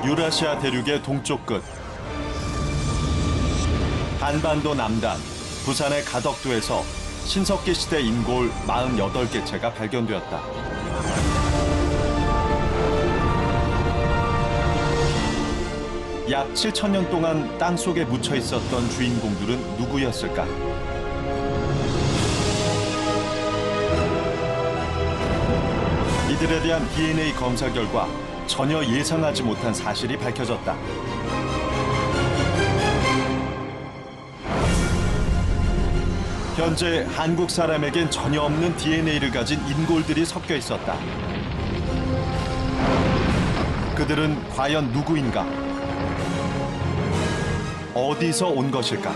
유라시아 대륙의 동쪽 끝, 한반도 남단, 부산의 가덕도에서 신석기 시대 인골 48개 채가 발견되었다. 약 7,000년 동안 땅속에 묻혀 있었던 주인공들은 누구였을까? 이들에 대한 DNA 검사 결과 전혀 예상하지 못한 사실이 밝혀졌다. 현재 한국 사람에겐 전혀 없는 DNA를 가진 인골들이 섞여 있었다. 그들은 과연 누구인가? 어디서 온 것일까?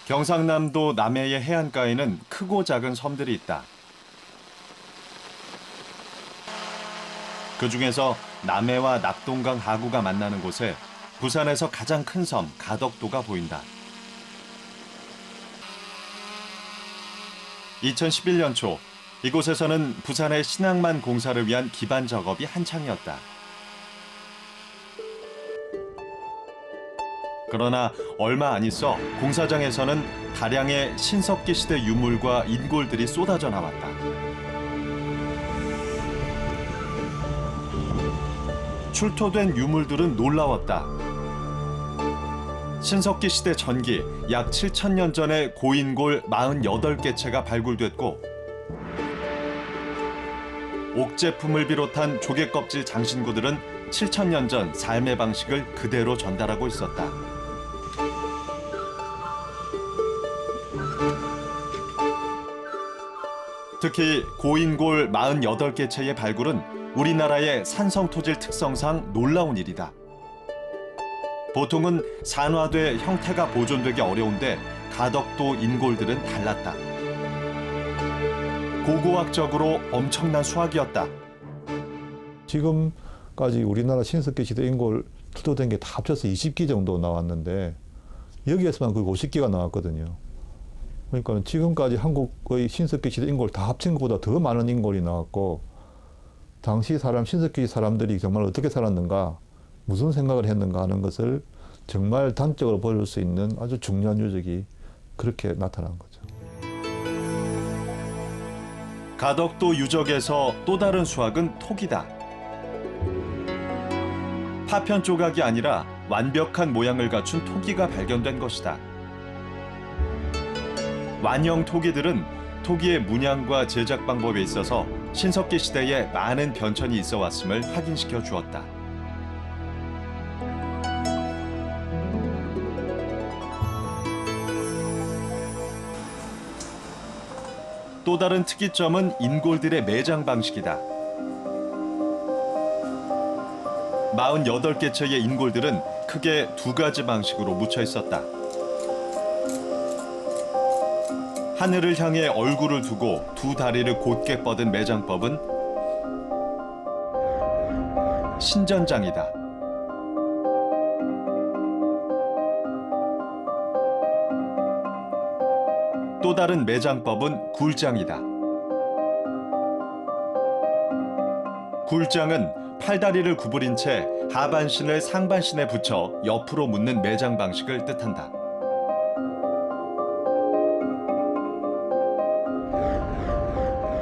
경상남도 남해의 해안가에는 크고 작은 섬들이 있다. 그중에서 남해와 낙동강 하구가 만나는 곳에 부산에서 가장 큰 섬 가덕도가 보인다. 2011년 초 이곳에서는 부산의 신항만 공사를 위한 기반 작업이 한창이었다. 그러나 얼마 안 있어 공사장에서는 다량의 신석기 시대 유물과 인골들이 쏟아져 나왔다. 출토된 유물들은 놀라웠다. 신석기 시대 전기 약 7,000년 전에 고인골 48개 채가 발굴됐고 옥제품을 비롯한 조개껍질 장신구들은 7,000년 전 삶의 방식을 그대로 전달하고 있었다. 특히 고인골 48개 채의 발굴은 우리나라의 산성토질 특성상 놀라운 일이다. 보통은 산화돼 형태가 보존되기 어려운데 가덕도 인골들은 달랐다. 고고학적으로 엄청난 수확이었다. 지금까지 우리나라 신석기 시대 인골 출토된 게 다 합쳐서 20기 정도 나왔는데 여기에서만 거의 50기가 나왔거든요. 그러니까 지금까지 한국의 신석기 시대 인골 다 합친 것보다 더 많은 인골이 나왔고 당시 신석기 사람들이 정말 어떻게 살았는가, 무슨 생각을 했는가 하는 것을 정말 단적으로 보여줄 수 있는 아주 중요한 유적이 그렇게 나타난 거죠. 가덕도 유적에서 또 다른 수확은 톡이다. 파편 조각이 아니라 완벽한 모양을 갖춘 토기가 발견된 것이다. 완형 토기들은 토기의 문양과 제작 방법에 있어서 신석기 시대에 많은 변천이 있어 왔음을 확인시켜 주었다. 또 다른 특이점은 인골들의 매장 방식이다. 48개 채의 인골들은 크게 두 가지 방식으로 묻혀 있었다. 하늘을 향해 얼굴을 두고 두 다리를 곧게 뻗은 매장법은 신전장이다. 또 다른 매장법은 굴장이다. 굴장은 팔다리를 구부린 채 하반신을 상반신에 붙여 옆으로 묻는 매장 방식을 뜻한다.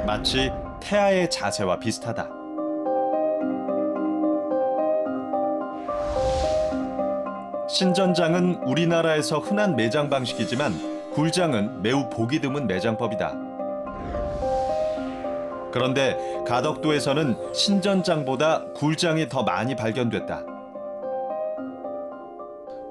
마치 태아의 자세와 비슷하다. 신전장은 우리나라에서 흔한 매장 방식이지만 굴장은 매우 보기 드문 매장법이다. 그런데 가덕도에서는 신전장보다 굴장이 더 많이 발견됐다.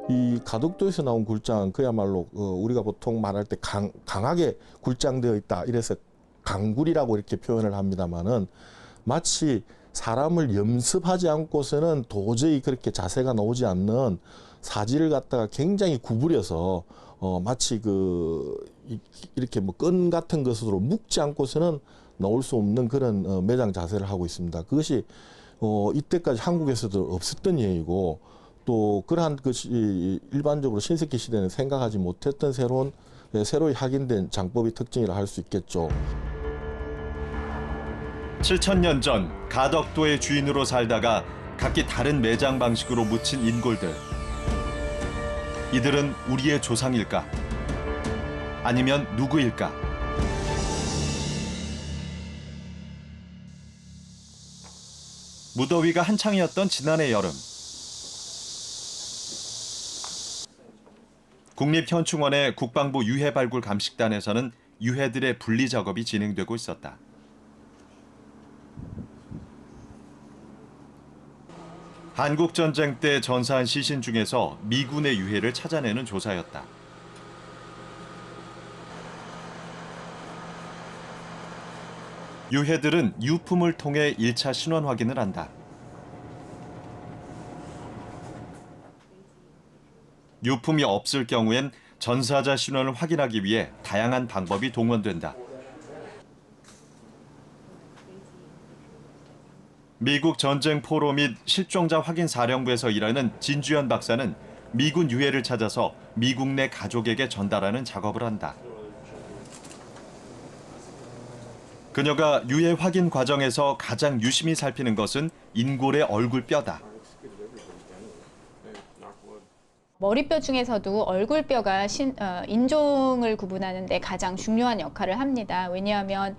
이 가덕도에서 나온 굴장 그야말로 우리가 보통 말할 때 강하게 굴장되어 있다. 이래서 강굴이라고 이렇게 표현을 합니다만은 마치 사람을 염습하지 않고서는 도저히 그렇게 자세가 나오지 않는 사지를 갖다가 굉장히 구부려서 마치 이렇게 뭐 끈 같은 것으로 묶지 않고서는 나올 수 없는 그런 매장 자세를 하고 있습니다. 그것이 이때까지 한국에서도 없었던 예이고 또 그러한 것이 일반적으로 신석기 시대는 생각하지 못했던 새로이 확인된 장법의 특징이라 할 수 있겠죠. 7,000년 전 가덕도의 주인으로 살다가 각기 다른 매장 방식으로 묻힌 인골들. 이들은 우리의 조상일까? 아니면 누구일까? 무더위가 한창이었던 지난해 여름. 국립현충원의 국방부 유해 발굴 감식단에서는 유해들의 분리 작업이 진행되고 있었다. 한국전쟁 때 전사한 시신 중에서 미군의 유해를 찾아내는 조사였다. 유해들은 유품을 통해 1차 신원 확인을 한다. 유품이 없을 경우엔 전사자 신원을 확인하기 위해 다양한 방법이 동원된다. 미국 전쟁 포로 및 실종자 확인 사령부에서 일하는 진주현 박사는 미군 유해를 찾아서 미국 내 가족에게 전달하는 작업을 한다. 그녀가 유해 확인 과정에서 가장 유심히 살피는 것은 인골의 얼굴뼈다. 머리뼈 중에서도 얼굴뼈가 인종을 구분하는 데 가장 중요한 역할을 합니다. 왜냐하면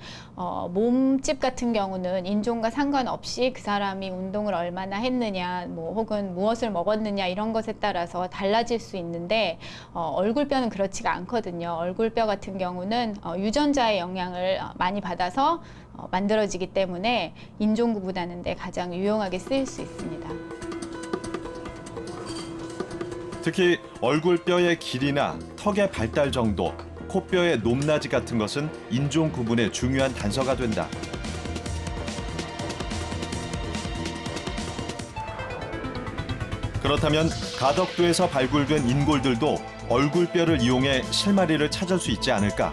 몸집 같은 경우는 인종과 상관없이 그 사람이 운동을 얼마나 했느냐, 혹은 무엇을 먹었느냐 이런 것에 따라서 달라질 수 있는데 얼굴뼈는 그렇지가 않거든요. 얼굴뼈 같은 경우는 유전자의 영향을 많이 받아서 만들어지기 때문에 인종 구분하는 데 가장 유용하게 쓰일 수 있습니다. 특히 얼굴뼈의 길이나 턱의 발달 정도, 코뼈의 높낮이 같은 것은 인종 구분의 중요한 단서가 된다. 그렇다면 가덕도에서 발굴된 인골들도 얼굴뼈를 이용해 실마리를 찾을 수 있지 않을까?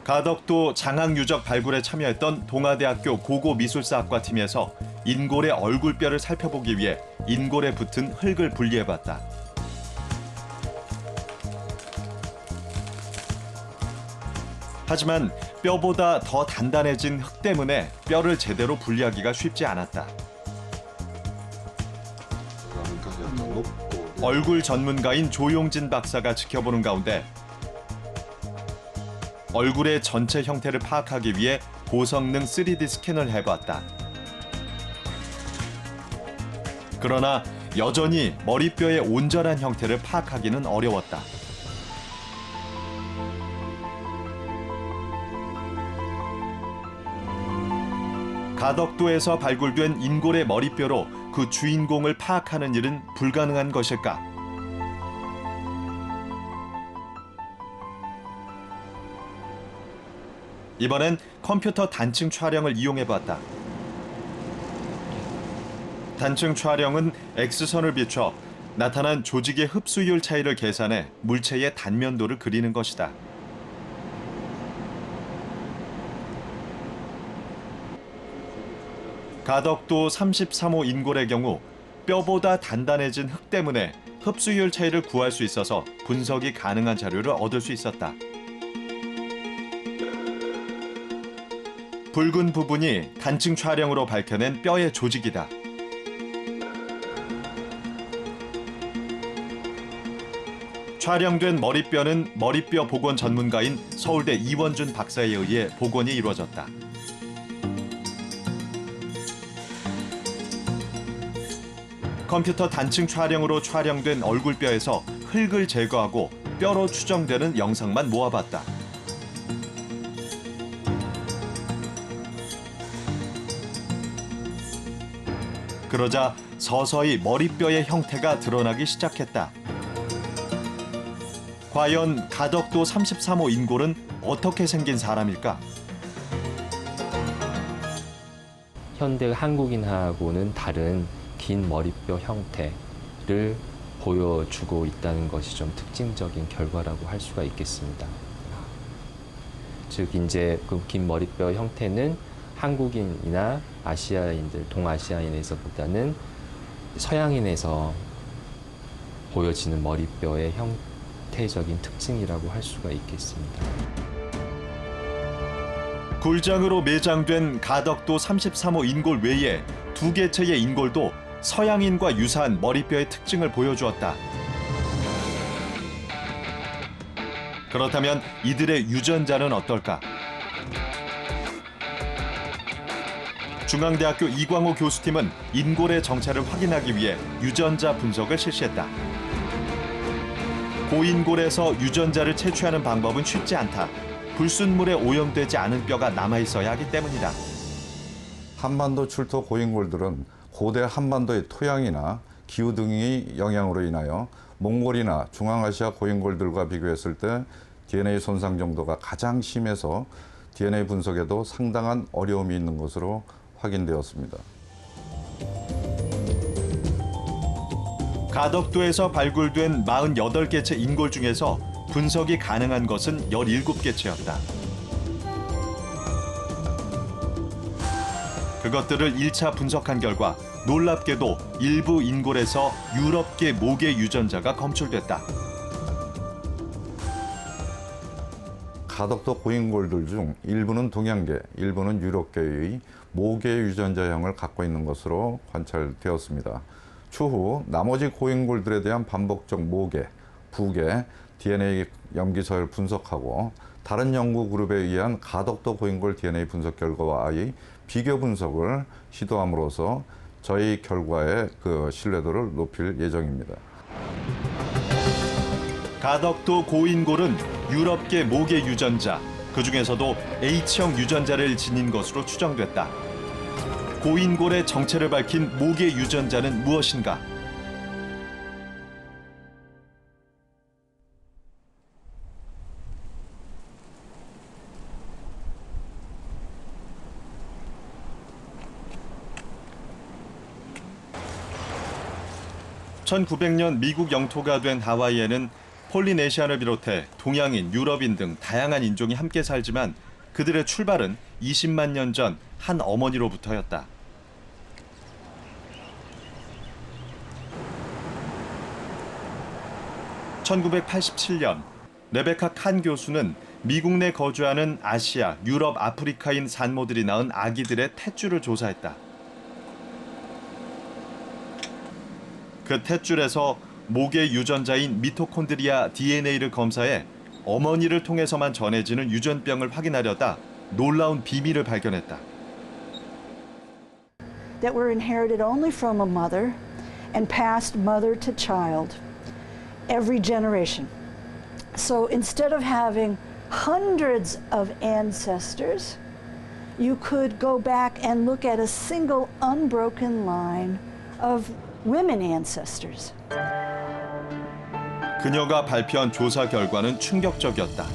가덕도 장학유적 발굴에 참여했던 동아대학교 고고미술사학과 팀에서 인골의 얼굴뼈를 살펴보기 위해 인골에 붙은 흙을 분리해봤다. 하지만 뼈보다 더 단단해진 흙 때문에 뼈를 제대로 분리하기가 쉽지 않았다. 얼굴 전문가인 조용진 박사가 지켜보는 가운데 얼굴의 전체 형태를 파악하기 위해 고성능 3D 스캔을 해봤다. 그러나 여전히 머리뼈의 온전한 형태를 파악하기는 어려웠다. 가덕도에서 발굴된 인골의 머리뼈로 그 주인공을 파악하는 일은 불가능한 것일까? 이번엔 컴퓨터 단층 촬영을 이용해봤다. 단층 촬영은 X선을 비춰 나타난 조직의 흡수율 차이를 계산해 물체의 단면도를 그리는 것이다. 가덕도 33호 인골의 경우 뼈보다 단단해진 흙 때문에 흡수율 차이를 구할 수 있어서 분석이 가능한 자료를 얻을 수 있었다. 붉은 부분이 단층 촬영으로 밝혀낸 뼈의 조직이다. 촬영된 머리뼈는 머리뼈 복원 전문가인 서울대 이원준 박사에 의해 복원이 이루어졌다. 컴퓨터 단층 촬영으로 촬영된 얼굴뼈에서 흙을 제거하고 뼈로 추정되는 영상만 모아봤다. 그러자 서서히 머리뼈의 형태가 드러나기 시작했다. 과연 가덕도 33호 인골은 어떻게 생긴 사람일까? 현대 한국인하고는 다른 긴 머리뼈 형태를 보여주고 있다는 것이 좀 특징적인 결과라고 할 수가 있겠습니다. 즉 이제 그 긴 머리뼈 형태는 한국인이나 아시아인들, 동아시아인에서보다는 서양인에서 보여지는 머리뼈의 형태적인 특징이라고 할 수가 있겠습니다. 굴장으로 매장된 가덕도 33호 인골 외에 두 개체의 인골도 서양인과 유사한 머리뼈의 특징을 보여주었다. 그렇다면 이들의 유전자는 어떨까? 중앙대학교 이광호 교수팀은 인골의 정체를 확인하기 위해 유전자 분석을 실시했다. 고인골에서 유전자를 채취하는 방법은 쉽지 않다. 불순물에 오염되지 않은 뼈가 남아있어야 하기 때문이다. 한반도 출토 고인골들은 고대 한반도의 토양이나 기후 등의 영향으로 인하여 몽골이나 중앙아시아 고인골들과 비교했을 때 DNA 손상 정도가 가장 심해서 DNA 분석에도 상당한 어려움이 있는 것으로 확인되었습니다. 가덕도에서 발굴된 48개체 인골 중에서 분석이 가능한 것은 17개체였다. 그것들을 1차 분석한 결과 놀랍게도 일부 인골에서 유럽계 모계 유전자가 검출됐다. 가덕도 고인골들 중 일부는 동양계, 일부는 유럽계의 모계 유전자형을 갖고 있는 것으로 관찰되었습니다. 추후 나머지 고인골들에 대한 반복적 모계, 부계, DNA 염기서열 분석하고 다른 연구 그룹에 의한 가덕도 고인골 DNA 분석 결과와의 비교 분석을 시도함으로써 저희 결과의 신뢰도를 높일 예정입니다. 가덕도 고인골은 유럽계 모계 유전자, 그중에서도 H형 유전자를 지닌 것으로 추정됐다. 고인골의 정체를 밝힌 모계 유전자는 무엇인가? (1900년) 미국 영토가 된 하와이에는 폴리네시안을 비롯해 동양인, 유럽인 등 다양한 인종이 함께 살지만 그들의 출발은 20만 년 전 한 어머니로부터였다. (1987년) 레베카 칸 교수는 미국 내 거주하는 아시아, 유럽, 아프리카인 산모들이 낳은 아기들의 탯줄을 조사했다. 그 탯줄에서 모계 유전자인 미토콘드리아 DNA를 검사해 어머니를 통해서만 전해지는 유전병을 확인하려다 놀라운 비밀을 발견했다. That were inherited only from a mother and passed mother to child every generation. So instead of having hundreds of ancestors, you could go back and look at a single unbroken line of women ancestors. 그녀가 발표한 조사 결과는 충격적이었다.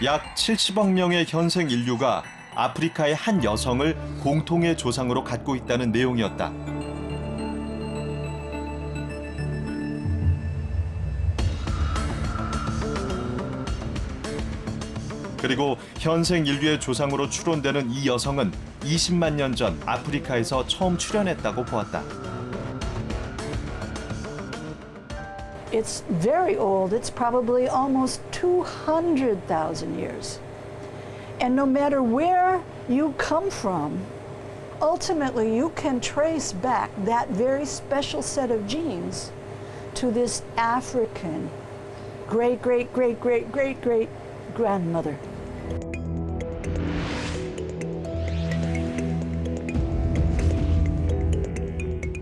약 70억 명의 현생 인류가 아프리카의 한 여성을 공통의 조상으로 갖고 있다는 내용이었다. 그리고 현생 인류의 조상으로 추론되는 이 여성은 20만 년 전 아프리카에서 처음 출현했다고 보았다. It's very old. It's probably almost 200,000 years. And no matter where you come from, ultimately you can trace back that very special set of genes to this African great-great-great-great-great-great grandmother.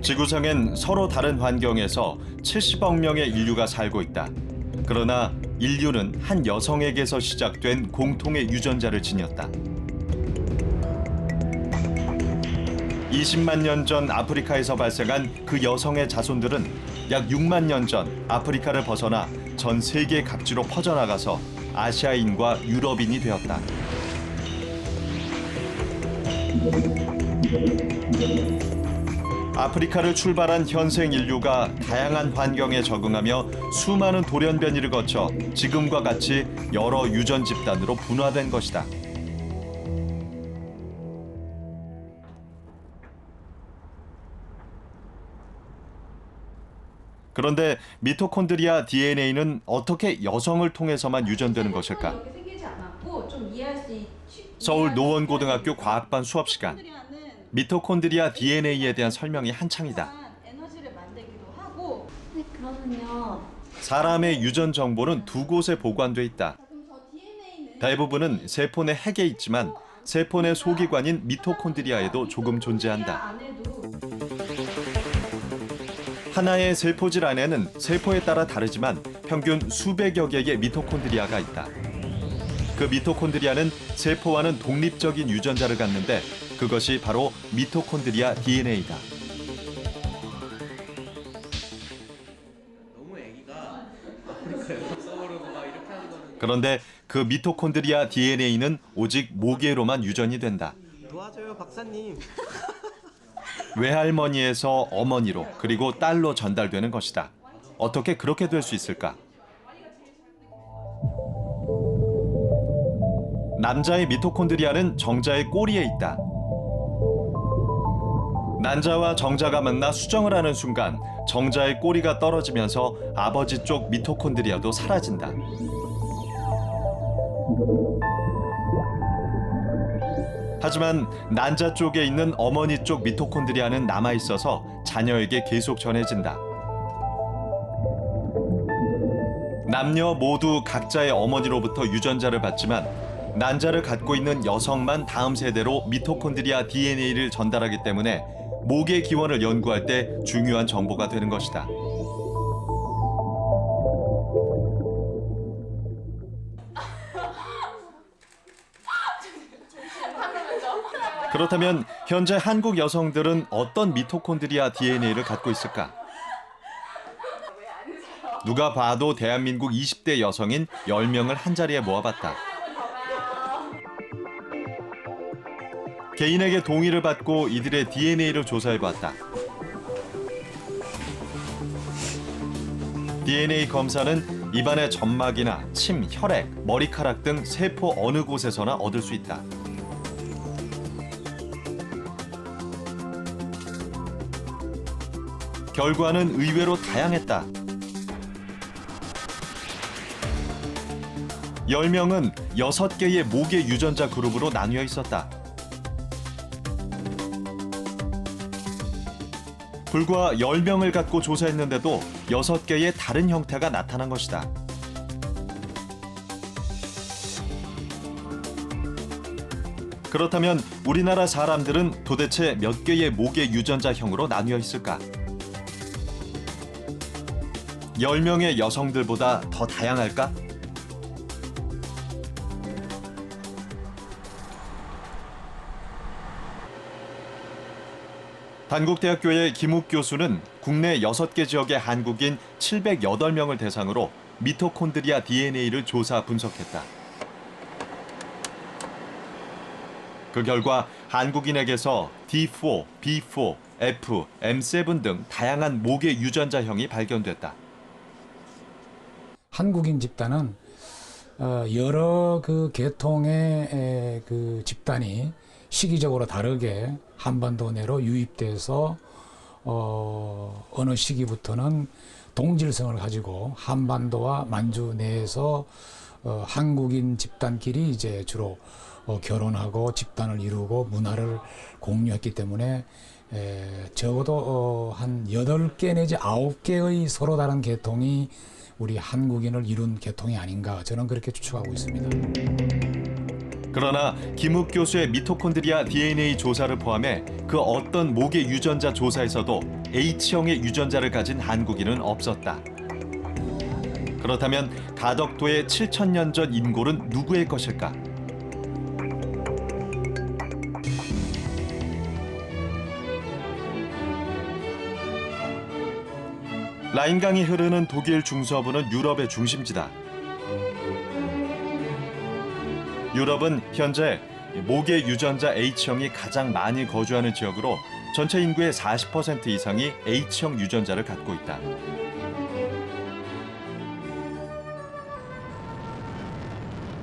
지구상엔 서로 다른 환경에서 70억 명의 인류가 살고 있다. 그러나 인류는 한 여성에게서 시작된 공통의 유전자를 지녔다. 20만 년 전 아프리카에서 발생한 그 여성의 자손들은 약 6만 년 전 아프리카를 벗어나 전 세계 각지로 퍼져나가서 아시아인과 유럽인이 되었다. 아프리카를 출발한 현생 인류가 다양한 환경에 적응하며 수많은 돌연변이를 거쳐 지금과 같이 여러 유전 집단으로 분화된 것이다. 그런데 미토콘드리아 DNA는 어떻게 여성을 통해서만 유전되는 것일까? 서울 노원고등학교 과학반 수업 시간. 미토콘드리아 DNA에 대한 설명이 한창이다. 그러면요. 사람의 유전 정보는 두 곳에 보관돼 있다. 대부분은 세포 내 핵에 있지만 세포 내 소기관인 미토콘드리아에도 조금 존재한다. 하나의 세포질 안에는 세포에 따라 다르지만 평균 수백여 개의 미토콘드리아가 있다. 그 미토콘드리아는 세포와는 독립적인 유전자를 갖는데 그것이 바로 미토콘드리아 DNA다. 그런데 그 미토콘드리아 DNA는 오직 모계로만 유전이 된다. 도와줘요, 박사님. 외할머니에서 어머니로 그리고 딸로 전달되는 것이다. 어떻게 그렇게 될 수 있을까? 남자의 미토콘드리아는 정자의 꼬리에 있다. 난자와 정자가 만나 수정을 하는 순간 정자의 꼬리가 떨어지면서 아버지 쪽 미토콘드리아도 사라진다. 하지만 난자 쪽에 있는 어머니 쪽 미토콘드리아는 남아있어서 자녀에게 계속 전해진다. 남녀 모두 각자의 어머니로부터 유전자를 받지만 난자를 갖고 있는 여성만 다음 세대로 미토콘드리아 DNA를 전달하기 때문에 모계 기원을 연구할 때 중요한 정보가 되는 것이다. 그렇다면 현재 한국 여성들은 어떤 미토콘드리아 DNA를 갖고 있을까? 누가 봐도 대한민국 20대 여성인 10명을 한자리에 모아봤다. 개인에게 동의를 받고 이들의 DNA를 조사해봤다. DNA 검사는 입안의 점막이나 침, 혈액, 머리카락 등 세포 어느 곳에서나 얻을 수 있다. 결과는 의외로 다양했다. 10명은 6개의 모계 유전자 그룹으로 나뉘어 있었다. 불과 10명을 갖고 조사했는데도 6개의 다른 형태가 나타난 것이다. 그렇다면 우리나라 사람들은 도대체 몇 개의 모계 유전자형으로 나뉘어 있을까? 10명의 여성들보다 더 다양할까? 단국대학교의 김욱 교수는 국내 6개 지역의 한국인 708명을 대상으로 미토콘드리아 DNA를 조사 분석했다. 그 결과 한국인에게서 D4, B4, F, M7 등 다양한 모계 유전자형이 발견됐다. 한국인 집단은 여러 그 계통의 그 집단이 시기적으로 다르게 한반도 내로 유입돼서 어느 시기부터는 동질성을 가지고 한반도와 만주 내에서 한국인 집단끼리 이제 주로 결혼하고 집단을 이루고 문화를 공유했기 때문에 적어도 한 8개 내지 9개의 서로 다른 계통이 우리 한국인을 이룬 계통이 아닌가 저는 그렇게 추측하고 있습니다. 그러나 김욱 교수의 미토콘드리아 DNA 조사를 포함해 그 어떤 모계 유전자 조사에서도 H형의 유전자를 가진 한국인은 없었다. 그렇다면 가덕도의 7,000년 전 인골은 누구의 것일까? 라인강이 흐르는 독일 중서부는 유럽의 중심지다. 유럽은 현재 모계 유전자 H형이 가장 많이 거주하는 지역으로 전체 인구의 40% 이상이 H형 유전자를 갖고 있다.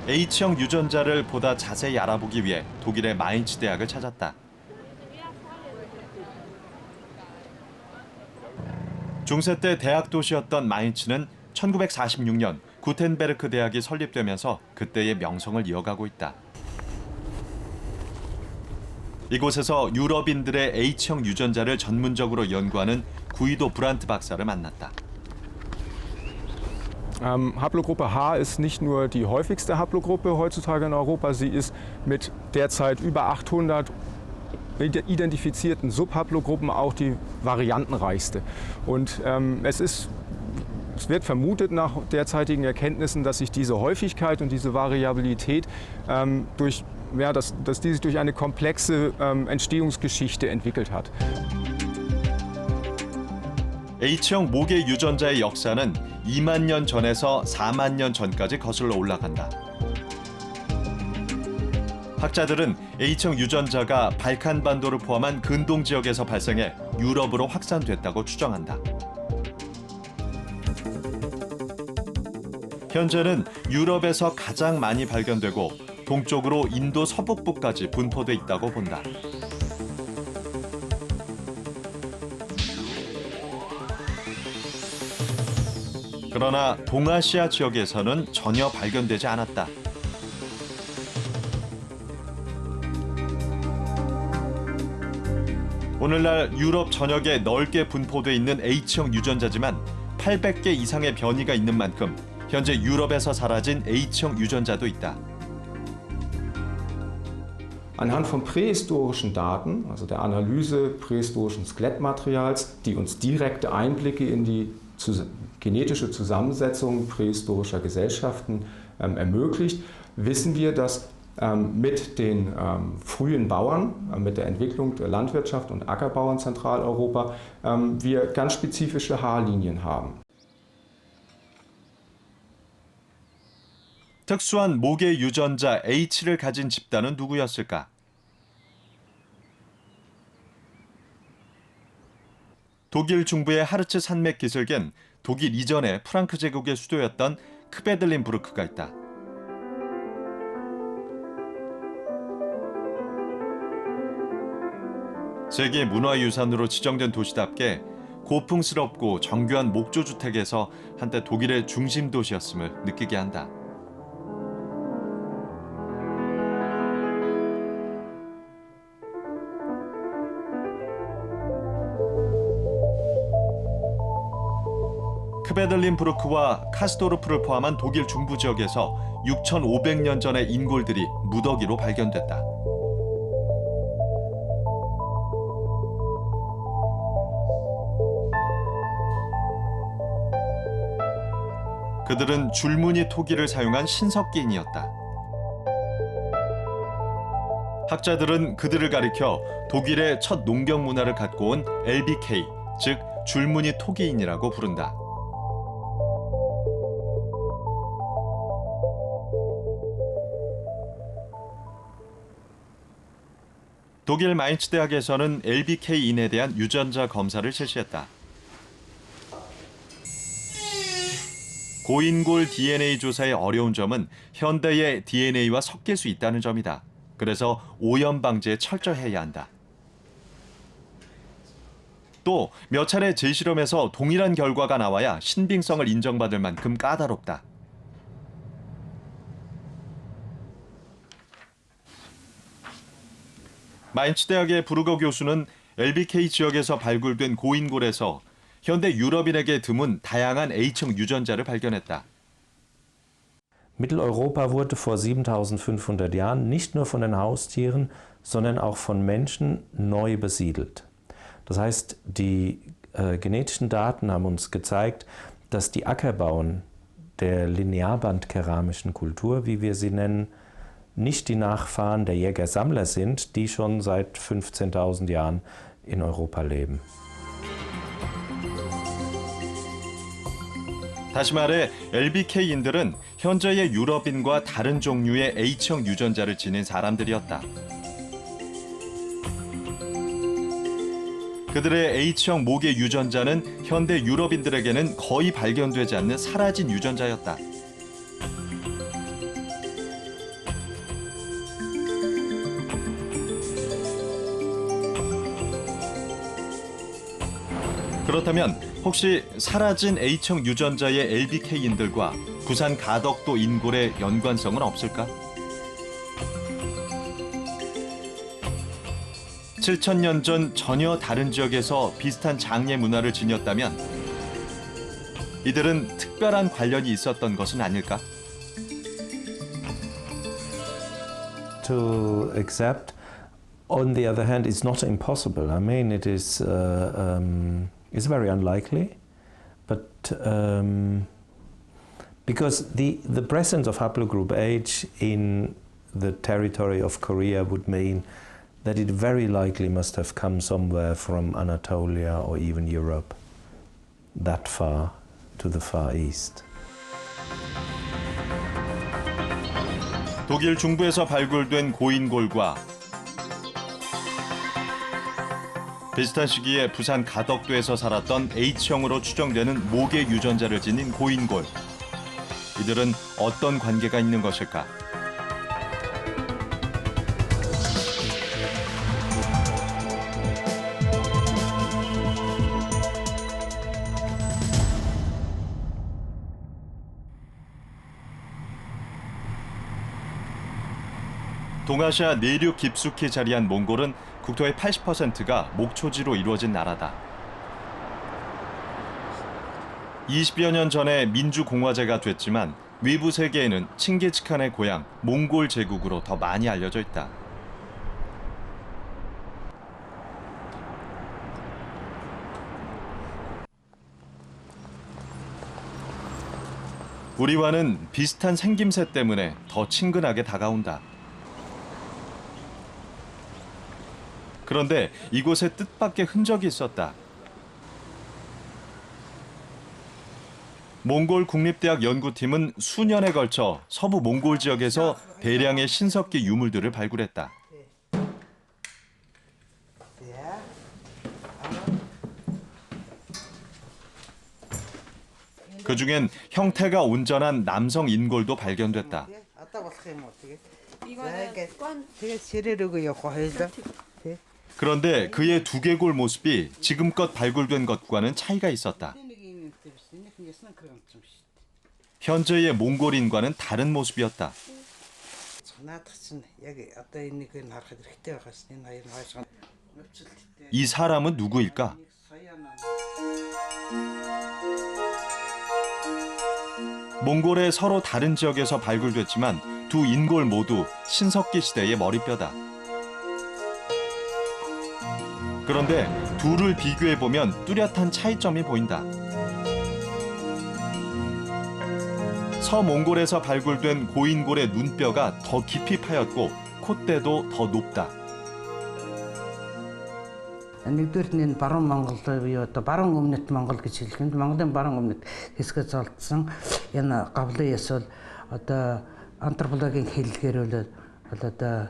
H형 유전자를 보다 자세히 알아보기 위해 독일의 마인츠 대학을 찾았다. 중세 때 대학 도시였던 마인츠는 1946년 구텐베르크 대학이 설립되면서 그때의 명성을 이어가고 있다. 이곳에서 유럽인들의 H형 유전자를 전문적으로 연구하는 구이도 브란트 박사를 만났다. Haplogruppe H ist nicht nur die häufigste Haplogruppe heutzutage in Europa, sie ist mit derzeit über 800 identifizierten Subhaplogruppen auch die variantenreichste. Und es wird vermutet nach derzeitigen Erkenntnissen, dass sich diese Häufigkeit und diese Variabilität dass die sich durch eine komplexe Entstehungsgeschichte entwickelt hat. H형 모계 유전자의 역사는 2만 년 전에서 4만 년 전까지 거슬러 올라간다. 학자들은 H형 유전자가 발칸 반도를 포함한 근동 지역에서 발생해 유럽으로 확산됐다고 추정한다. 현재는 유럽에서 가장 많이 발견되고 동쪽으로 인도 서북부까지 분포돼 있다고 본다. 그러나 동아시아 지역에서는 전혀 발견되지 않았다. 오늘날 유럽 전역에 넓게 분포돼 있는 H형 유전자지만 800개 이상의 변이가 있는 만큼 현재 유럽에서 사라진 H형 유전자도 있다. Anhand von prähistorischen Daten, also der Analyse prähistorischen Skelettmaterials, die uns direkte Einblicke in die genetische Zusammensetzung prähistorischer Gesellschaften ermöglicht, wissen wir, dass mit den frühen Bauern, mit der Entwicklung der Landwirtschaft und Ackerbau in Zentraleuropa, wir ganz spezifische Haarlinien haben. 특수한 모계 유전자 H를 가진 집단은 누구였을까? 독일 중부의 하르츠 산맥 기슭엔 독일 이전의 프랑크 제국의 수도였던 크베들린부르크가 있다. 세계 문화유산으로 지정된 도시답게 고풍스럽고 정교한 목조주택에서 한때 독일의 중심 도시였음을 느끼게 한다. 크베들린부르크와 카스토르프를 포함한 독일 중부 지역에서 6,500년 전의 인골들이 무더기로 발견됐다. 그들은 줄무늬 토기를 사용한 신석기인이었다. 학자들은 그들을 가리켜 독일의 첫 농경 문화를 갖고 온 LBK, 즉 줄무늬 토기인이라고 부른다. 독일 마인츠 대학에서는 LBK인에 대한 유전자 검사를 실시했다. 고인골 DNA 조사의 어려운 점은 현대의 DNA와 섞일 수 있다는 점이다. 그래서 오염 방지에 철저해야 한다. 또 몇 차례 재실험에서 동일한 결과가 나와야 신빙성을 인정받을 만큼 까다롭다. 마인츠 대학의 부르거 교수는 LBK 지역에서 발굴된 고인골에서 현대 유럽인에게 드문 다양한 H형 유전자를 발견했다. Mitteleuropa wurde vor 7500 Jahren nicht nur von den Haustieren, sondern auch von Menschen neu besiedelt. Das heißt, die genetischen Daten haben uns gezeigt, dass die Ackerbauern der linearbandkeramischen Kultur, wie wir sie nennen, nicht die Nachfahren der Jäger-Sammler sind, die schon seit 15.000 Jahren in Europa leben. 다시 말해 LBK인들은 현재의 유럽인과 다른 종류의 H형 유전자를 지닌 사람들이었다. 그들의 H형 모계 유전자는 현대 유럽인들에게는 거의 발견되지 않는 사라진 유전자였다. 그렇다면 혹시 사라진 H형 유전자의 LBK인들과 부산 가덕도 인골의 연관성은 없을까? 7,000년 전 전혀 다른 지역에서 비슷한 장례 문화를 지녔다면 이들은 특별한 관련이 있었던 것은 아닐까? To accept, on the other hand, is not impossible. I mean, it is it's very unlikely, but because the presence of haplogroup H in the territory of Korea would mean that it very likely must have come somewhere from Anatolia or even Europe, that far to the Far East. 독일 중부에서 발굴된 고인골과 비슷한 시기에 부산 가덕도에서 살았던 H형으로 추정되는 모계 유전자를 지닌 고인골. 이들은 어떤 관계가 있는 것일까? 동아시아 내륙 깊숙이 자리한 몽골은 국토의 80%가 목초지로 이루어진 나라다. 20여 년 전에 민주공화제가 됐지만 외부 세계에는 칭기즈칸의 고향 몽골 제국으로 더 많이 알려져 있다. 우리와는 비슷한 생김새 때문에 더 친근하게 다가온다. 그런데 이곳에 뜻밖의 흔적이 있었다. 몽골 국립대학 연구팀은 수년에 걸쳐 서부 몽골 지역에서 대량의 신석기 유물들을 발굴했다. 그중엔 형태가 온전한 남성 인골도 발견됐다. 그런데 그의 두개골 모습이 지금껏 발굴된 것과는 차이가 있었다. 현재의 몽골인과는 다른 모습이었다. 이 사람은 누구일까? 몽골의 서로 다른 지역에서 발굴됐지만 두 인골 모두 신석기 시대의 머리뼈다. 그런데 둘을 비교해보면 뚜렷한 차이점이 보인다. 서몽골에서 발굴된 고인골의 눈뼈가 더 깊이 파였고 콧대도 더 높다. Нэгдүгээр нь баруун Монгол буюу одоо баруун өмнөд Монгол гэж хэлэхэд Монголын баруун өмнөд хэсгээ золдсон энэ гавлын эсвэл одоо антропологийн хэллэгээр бол одоо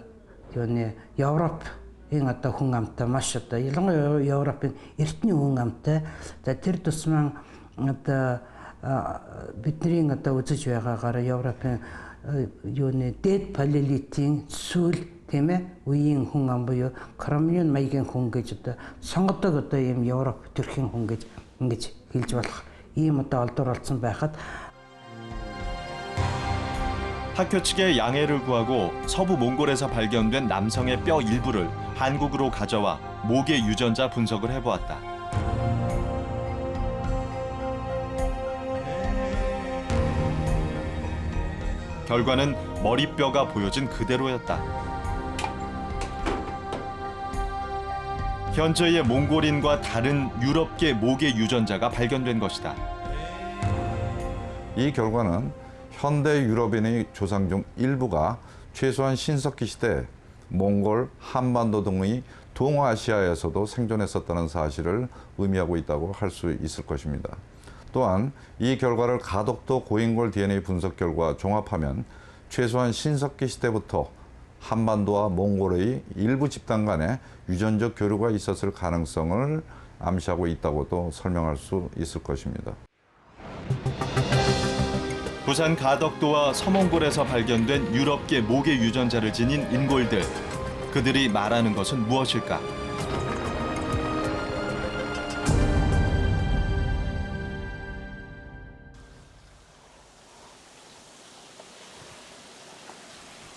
юуны Европын одоо хүн амтай маш одоо ялангуяа Европын эртний хүн амтай за тэр тусмаа одоо бидний одоо үзэж байгаагаар Европын юуны дээд палеолитийн сүүл тийм ээ үеийн хүн ам буюу Кромион маягийн хүн гэж одоо сонгодог одоо ийм Европ төрхийн хүн гэж ингэж хэлж болох ийм одоо олдор олдсон байхад 학교 측에 양해를 구하고 서부 몽골에서 발견된 남성의 뼈 일부를 한국으로 가져와 모계 유전자 분석을 해보았다. 결과는 머리뼈가 보여진 그대로였다. 현재의 몽골인과 다른 유럽계 모계 유전자가 발견된 것이다. 이 결과는 현대 유럽인의 조상 중 일부가 최소한 신석기 시대 몽골, 한반도 등의 동아시아에서도 생존했었다는 사실을 의미하고 있다고 할 수 있을 것입니다. 또한 이 결과를 가덕도 고인골 DNA 분석 결과 종합하면 최소한 신석기 시대부터 한반도와 몽골의 일부 집단 간에 유전적 교류가 있었을 가능성을 암시하고 있다고도 설명할 수 있을 것입니다. 부산 가덕도와 서몽골에서 발견된 유럽계 모계 유전자를 지닌 인골들. 그들이 말하는 것은 무엇일까?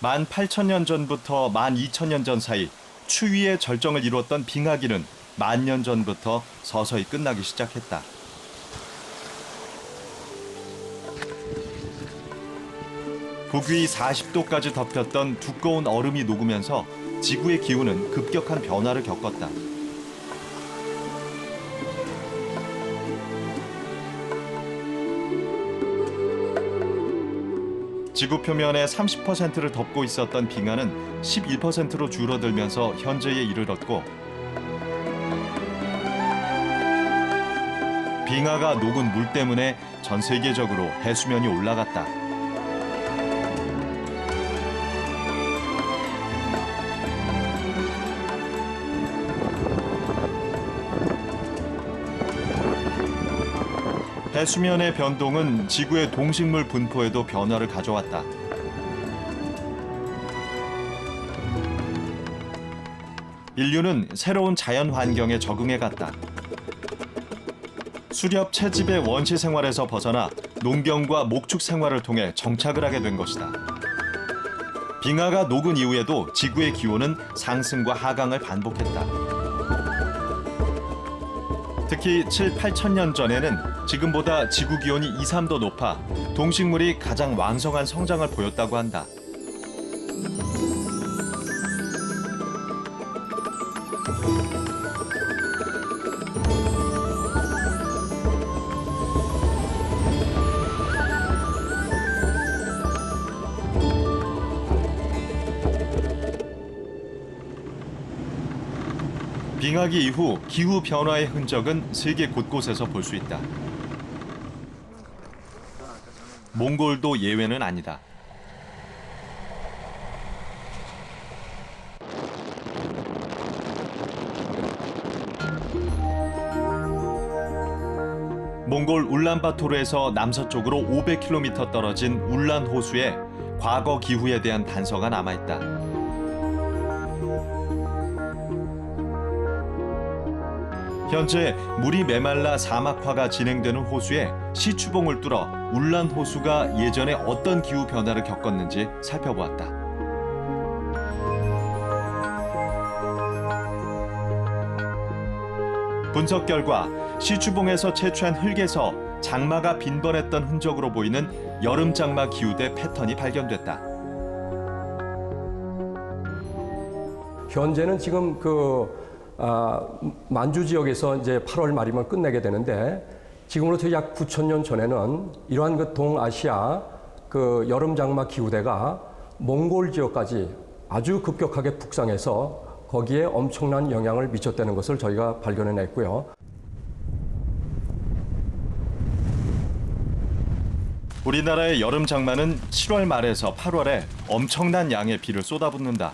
만 8천년 전부터 12,000년 전 사이 추위의 절정을 이뤘던 빙하기는 10,000년 전부터 서서히 끝나기 시작했다. 북위 40도까지 덮였던 두꺼운 얼음이 녹으면서 지구의 기후는 급격한 변화를 겪었다. 지구 표면의 30%를 덮고 있었던 빙하는 11%로 줄어들면서 현재에 이르렀고, 빙하가 녹은 물 때문에 전 세계적으로 해수면이 올라갔다. 해수면의 변동은 지구의 동식물 분포에도 변화를 가져왔다. 인류는 새로운 자연 환경에 적응해갔다. 수렵 채집의 원시 생활에서 벗어나 농경과 목축 생활을 통해 정착을 하게 된 것이다. 빙하가 녹은 이후에도 지구의 기온은 상승과 하강을 반복했다. 특히 7, 8천년 전에는 지금보다 지구 기온이 2, 3도 높아 동식물이 가장 왕성한 성장을 보였다고 한다. 빙하기 이후 기후 변화의 흔적은 세계 곳곳에서 볼 수 있다. 몽골도 예외는 아니다. 몽골 울란바토르에서 남서쪽으로 500km 떨어진 울란 호수에 과거 기후에 대한 단서가 남아있다. 현재 물이 메말라 사막화가 진행되는 호수에 시추봉을 뚫어 울란 호수가 예전에 어떤 기후 변화를 겪었는지 살펴보았다. 분석 결과 시추봉에서 채취한 흙에서 장마가 빈번했던 흔적으로 보이는 여름 장마 기후대 패턴이 발견됐다. 현재는 지금 만주 지역에서 이제 8월 말이면 끝내게 되는데, 지금으로부터 약 9,000년 전에는 이러한 동아시아 여름 장마 기후대가 몽골 지역까지 아주 급격하게 북상해서 거기에 엄청난 영향을 미쳤다는 것을 저희가 발견해냈고요. 우리나라의 여름 장마는 7월 말에서 8월에 엄청난 양의 비를 쏟아붓는다.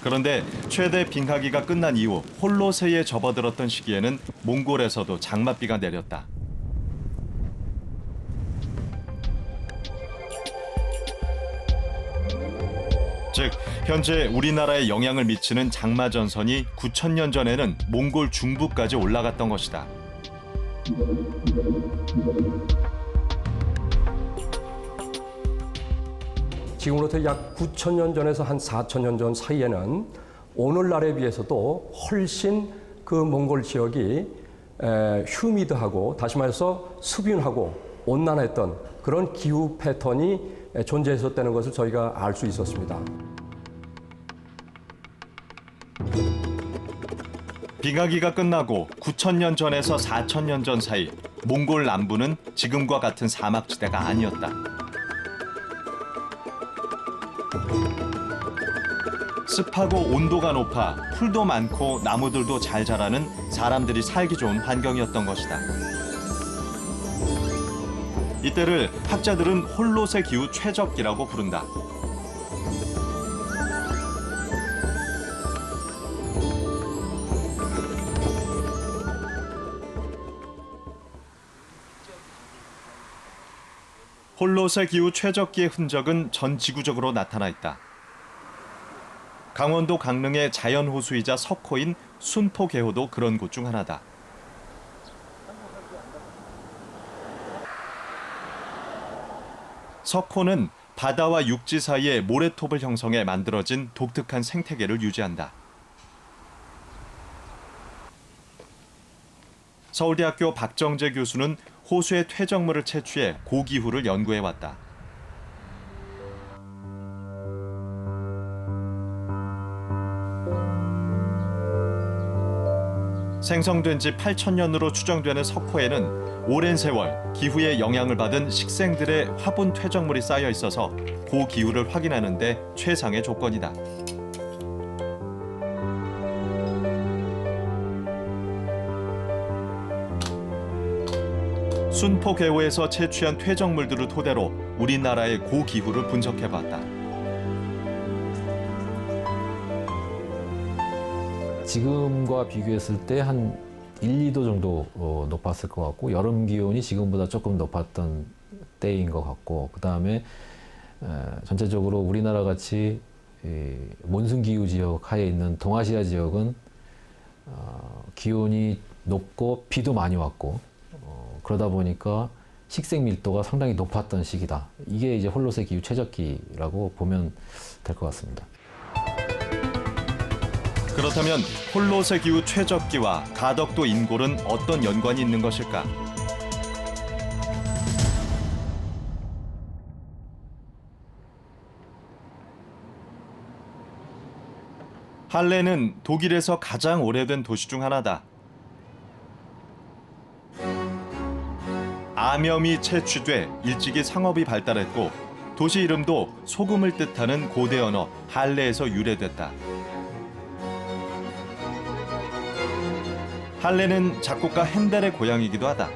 그런데 최대 빙하기가 끝난 이후 홀로세에 접어들었던 시기에는 몽골에서도 장맛비가 내렸다. 즉, 현재 우리나라에 영향을 미치는 장마 전선이 9,000년 전에는 몽골 중부까지 올라갔던 것이다. 지금으로부터 약 9,000년 전에서 한 4,000년 전 사이에는 오늘날에 비해서도 훨씬 몽골 지역이 휴미드하고, 다시 말해서 수빈하고 온난했던 그런 기후 패턴이 존재했었다는 것을 저희가 알 수 있었습니다. 빙하기가 끝나고 9,000년 전에서 4,000년 전 사이 몽골 남부는 지금과 같은 사막지대가 아니었다. 습하고 온도가 높아 풀도 많고 나무들도 잘 자라는 사람들이 살기 좋은 환경이었던 것이다. 이때를 학자들은 홀롯의 기후 최적기라고 부른다. 홀롯의 기후 최적기의 흔적은 전 지구적으로 나타나 있다. 강원도 강릉의 자연 호수이자 석호인 순포계호도 그런 곳 중 하나다. 석호는 바다와 육지 사이에 모래톱을 형성해 만들어진 독특한 생태계를 유지한다. 서울대학교 박정재 교수는 호수의 퇴적물을 채취해 고기후를 연구해왔다. 생성된 지 8,000년으로 추정되는 석호에는 오랜 세월 기후의 영향을 받은 식생들의 화분 퇴적물이 쌓여 있어서 고기후를 확인하는 데 최상의 조건이다. 순포계호에서 채취한 퇴적물들을 토대로 우리나라의 고기후를 분석해봤다. 지금과 비교했을 때 한 1, 2도 정도 높았을 것 같고 여름 기온이 지금보다 조금 높았던 때인 것 같고 그다음에 전체적으로 우리나라 같이 몬순 기후 지역 하에 있는 동아시아 지역은 기온이 높고 비도 많이 왔고 그러다 보니까 식생 밀도가 상당히 높았던 시기다. 이게 이제 홀롯의 기후 최적기라고 보면 될 것 같습니다. 그렇다면 홀롯의 기후 최적기와 가덕도 인골은 어떤 연관이 있는 것일까? 할레는 독일에서 가장 오래된 도시 중 하나다. 암염이 채취돼 일찍이 상업이 발달했고 도시 이름도 소금을 뜻하는 고대 언어 할레에서 유래됐다. 할레는 작곡가 핸델의 고향이기도 하다.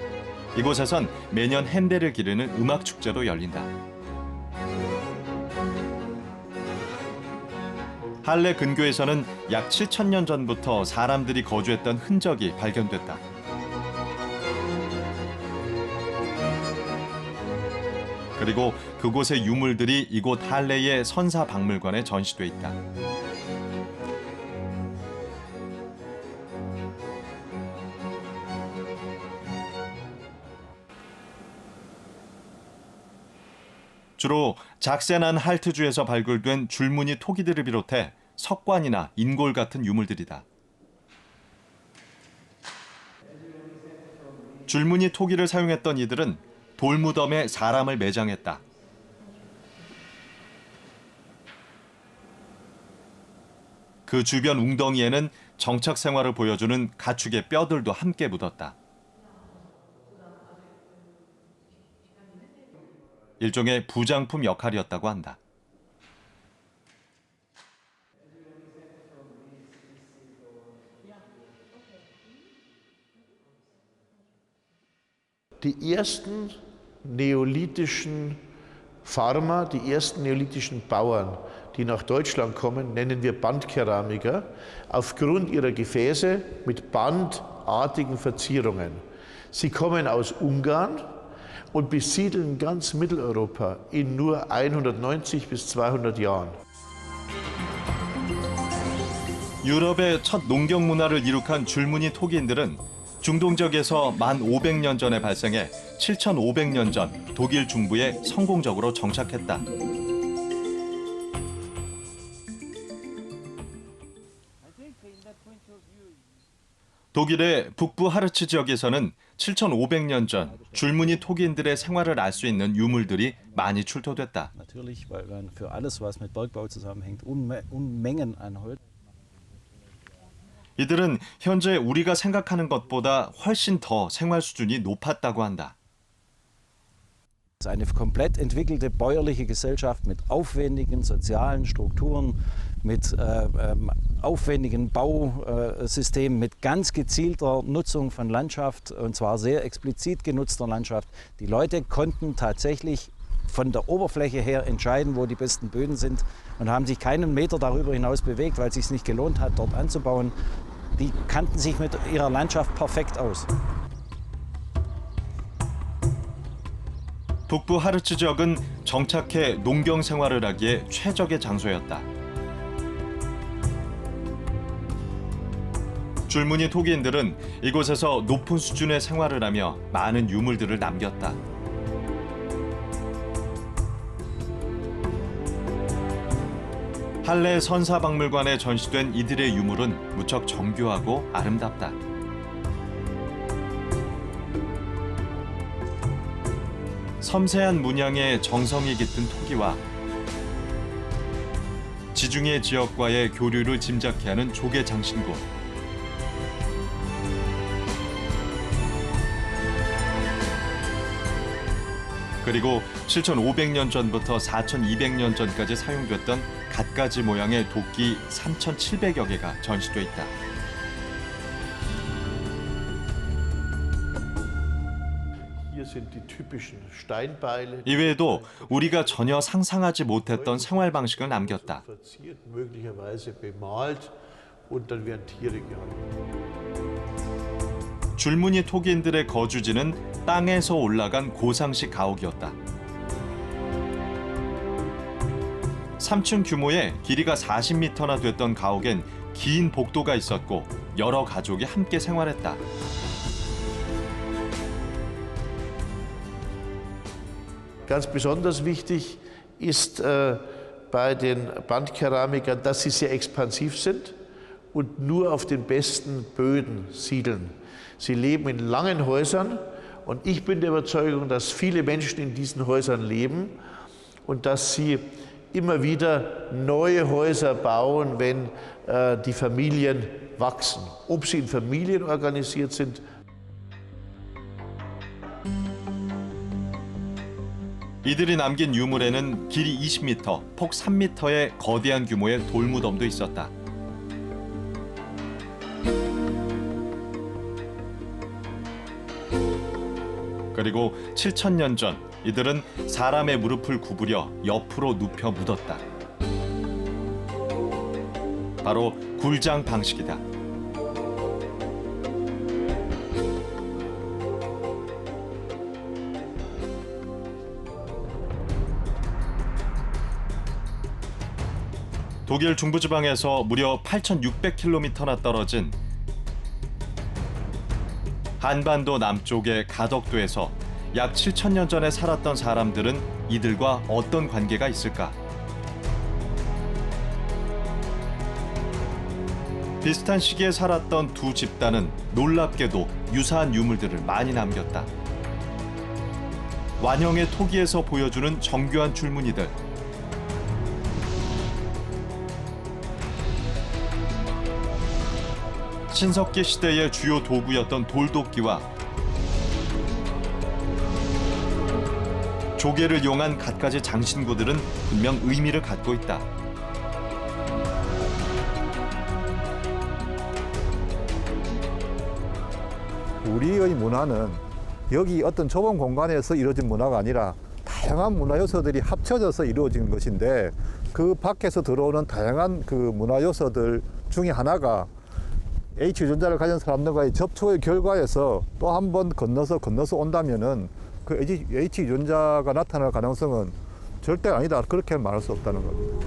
이곳에선 매년 핸델을 기리는 음악 축제도 열린다. 할레 근교에서는 약 7,000년 전부터 사람들이 거주했던 흔적이 발견됐다. 그리고 그곳의 유물들이 이곳 할레의 선사박물관에 전시돼 있다. 주로 작세난 할트주에서 발굴된 줄무늬 토기들을 비롯해 석관이나 인골 같은 유물들이다. 줄무늬 토기를 사용했던 이들은 돌무덤에 사람을 매장했다. 그 주변 웅덩이에는 정착 생활을 보여주는 가축의 뼈들도 함께 묻었다. 일종의 부장품 역할이었다고 한다. Die ersten neolithischen Farmer, die ersten neolithischen Bauern, die nach Deutschland kommen, nennen wir Bandkeramiker, aufgrund ihrer Gefäße mit bandartigen Verzierungen. Sie kommen aus Ungarn und besiedeln ganz Mitteleuropa in nur 190 bis 200 Jahren. 유럽의 첫 농경 문화를 이룩한 줄무늬 토기인들은 중동 지역에서 1,500년 전에 발생해 7,500년 전 독일 중부에 성공적으로 정착했다. 독일의 북부 하르츠 지역에서는 7,500년 전 줄무늬 토기인들의 생활을 알 수 있는 유물들이 많이 출토됐다. 이들은 현재 우리가 생각하는 것보다 훨씬 더 생활 수준이 높았다고 한다. Eine komplett entwickelte bäuerliche Gesellschaft mit aufwendigen sozialen Strukturen, mit aufwendigen Bausystemen, mit ganz gezielter Nutzung von Landschaft, und zwar sehr explizit genutzter Landschaft. Die Leute konnten tatsächlich von der Oberfläche her entscheiden, wo die besten Böden sind, und haben sich keinen Meter darüber hinaus bewegt, weil es sich nicht gelohnt hat, dort anzubauen. Die kannten sich mit ihrer Landschaft perfekt aus. 북부 하르츠 지역은 정착해 농경 생활을 하기에 최적의 장소였다. 줄무늬 토기인들은 이곳에서 높은 수준의 생활을 하며 많은 유물들을 남겼다. 할레 선사박물관에 전시된 이들의 유물은 무척 정교하고 아름답다. 섬세한 문양의 정성이 깃든 토기와 지중해 지역과의 교류를 짐작케 하는 조개 장신구. 그리고 7,500년 전부터 4,200년 전까지 사용됐던 갖가지 모양의 도끼 3,700여 개가 전시돼 있다. 이외에도 우리가 전혀 상상하지 못했던 생활 방식을 남겼다. 줄무늬 토기인들의 거주지는 땅에서 올라간 고상식 가옥이었다. 3층 규모의 길이가 40m나 됐던 가옥엔 긴 복도가 있었고 여러 가족이 함께 생활했다. Ganz besonders wichtig ist bei den Bandkeramikern, dass sie sehr expansiv sind und nur auf den besten Böden siedeln. Sie leben in langen Häusern und ich bin der Überzeugung, dass viele Menschen in diesen Häusern leben und dass sie immer wieder neue Häuser bauen, wenn die Familien wachsen. Ob sie in Familien organisiert sind. 이들이 남긴 유물에는 길이 20m, 폭 3m의 거대한 규모의 돌무덤도 있었다. 그리고 7,000년 전 이들은 사람의 무릎을 구부려 옆으로 눕혀 묻었다. 바로 굴장 방식이다. 독일 중부지방에서 무려 8,600km나 떨어진 한반도 남쪽의 가덕도에서 약 7,000년 전에 살았던 사람들은 이들과 어떤 관계가 있을까? 비슷한 시기에 살았던 두 집단은 놀랍게도 유사한 유물들을 많이 남겼다. 완형의 토기에서 보여주는 정교한 줄무늬들. 신석기 시대의 주요 도구였던 돌도끼와 조개를 이용한 갖가지 장신구들은 분명 의미를 갖고 있다. 우리의 문화는 여기 어떤 좁은 공간에서 이루어진 문화가 아니라 다양한 문화 요소들이 합쳐져서 이루어진 것인데, 그 밖에서 들어오는 다양한 그 문화 요소들 중에 하나가 H 유전자를 가진 사람들과의 접촉의 결과에서 또 한 번 건너서 온다면은 그 H 유전자가 나타날 가능성은 절대 아니다. 그렇게 말할 수 없다는 겁니다.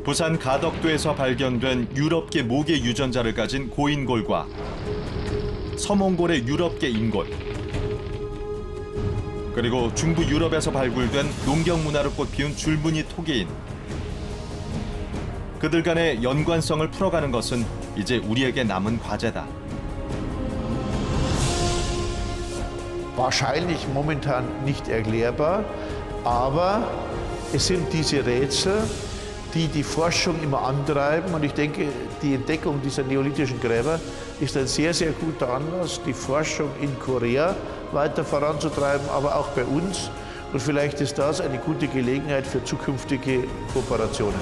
부산 가덕도에서 발견된 유럽계 모계 유전자를 가진 고인골과 서몽골의 유럽계 인골, 그리고 중부 유럽에서 발굴된 농경 문화를 꽃피운 줄무늬 토기인. 그들 간의 연관성을 풀어가는 것은 이제 우리에게 남은 과제다. Wahrscheinlich momentan nicht erklärbar, aber es sind diese Rätsel, die die Forschung immer antreiben. Und ich denke, die Entdeckung dieser neolithischen Gräber ist ein sehr, sehr guter Anlass, die Forschung in Korea weiter voranzutreiben, aber auch bei uns. Und vielleicht ist das eine gute Gelegenheit für zukünftige Kooperationen.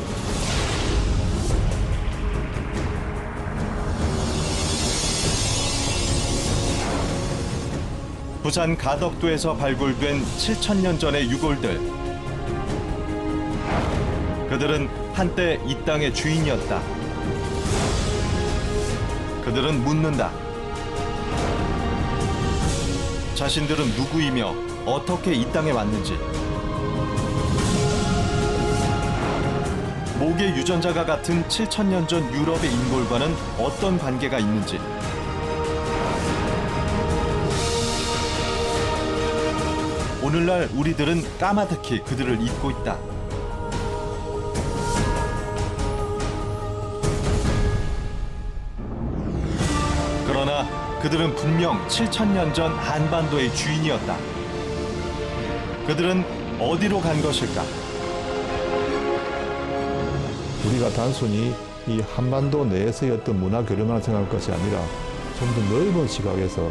부산 가덕도에서 발굴된 7,000년 전의 유골들. 그들은 한때 이 땅의 주인이었다. 그들은 묻는다. 자신들은 누구이며 어떻게 이 땅에 왔는지. 목의 유전자가 같은 7,000년 전 유럽의 인골과는 어떤 관계가 있는지. 오늘날 우리들은 까마득히 그들을 잊고 있다. 그러나 그들은 분명 7,000년 전 한반도의 주인이었다. 그들은 어디로 간 것일까? 우리가 단순히 이 한반도 내에서의 어떤 문화 교류만 생각할 것이 아니라 좀 더 넓은 시각에서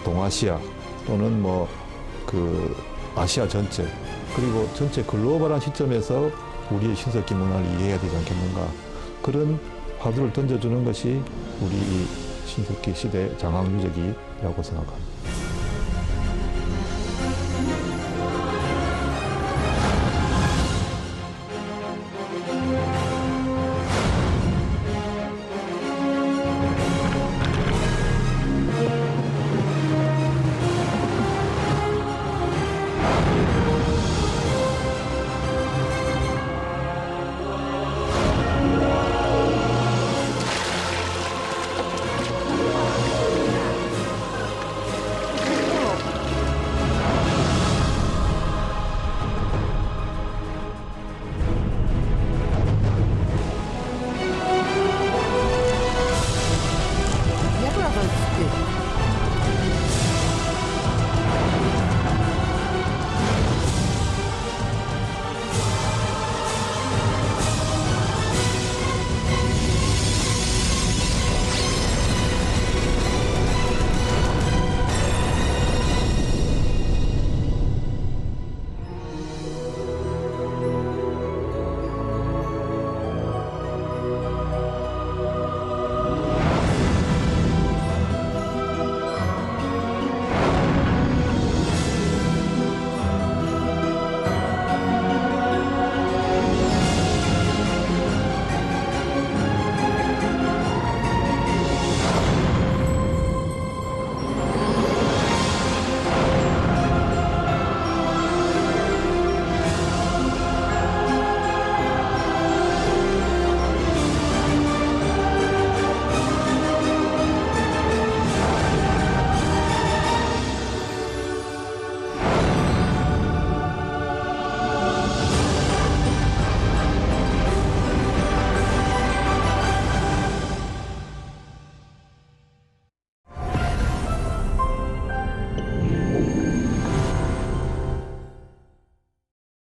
동아시아 또는 아시아 전체 그리고 전체 글로벌한 시점에서 우리의 신석기 문화를 이해해야 되지 않겠는가. 그런 화두를 던져주는 것이 우리 신석기 시대 장학 유적이라고 생각합니다.